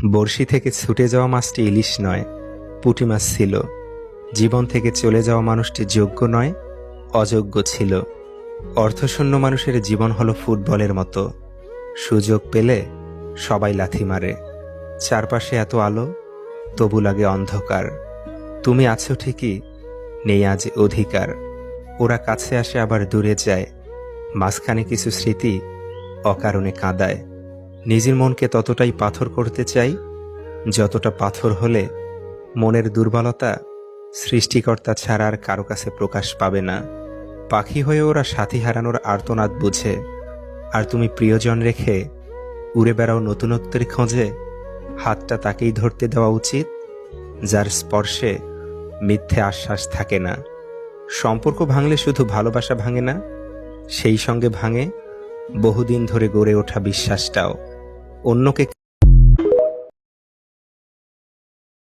বড়শি থেকে ছুটে যাওয়া মাছটি ইলিশ নয়, পুঁটি মাছ ছিল। জীবন থেকে চলে যাওয়া মানুষটি যোগ্য নয়, অযোগ্য ছিল। অর্থশূন্য মানুষের জীবন হলো ফুটবলের মতো। সুযোগ পেলে সবাই লাথি মারে। চারপাশে এত আলো, তবু লাগে অন্ধকার। তুমি আছো ঠিকই, নেই আজ অধিকার। ওরা কাছে আসে আবার দূরে যায়, মাঝখানে কিছু স্মৃতি অকারণে কাঁদায়। নিজের মনকে ততটাই পাথর করতে চাই, যতটা পাথর হলে মনের দুর্বলতা সৃষ্টিকর্তা ছাড়া আর কারো কাছে প্রকাশ পাবে না। পাখি হয়ে ওরা সাথী হারানোর আর্তনাদ বুঝে, আর তুমি প্রিয়জন রেখে উড়ে বেড়াও নতুনত্বের খোঁজে। হাতটা তাকেই ধরতে দেওয়া উচিত, যার স্পর্শে মিথ্যে আশ্বাস থাকে না। সম্পর্ক ভাঙলে শুধু ভালোবাসা ভাঙে না, সেই সঙ্গে ভাঙে বহুদিন ধরে গড়ে ওঠা বিশ্বাসটাও। অন্যকে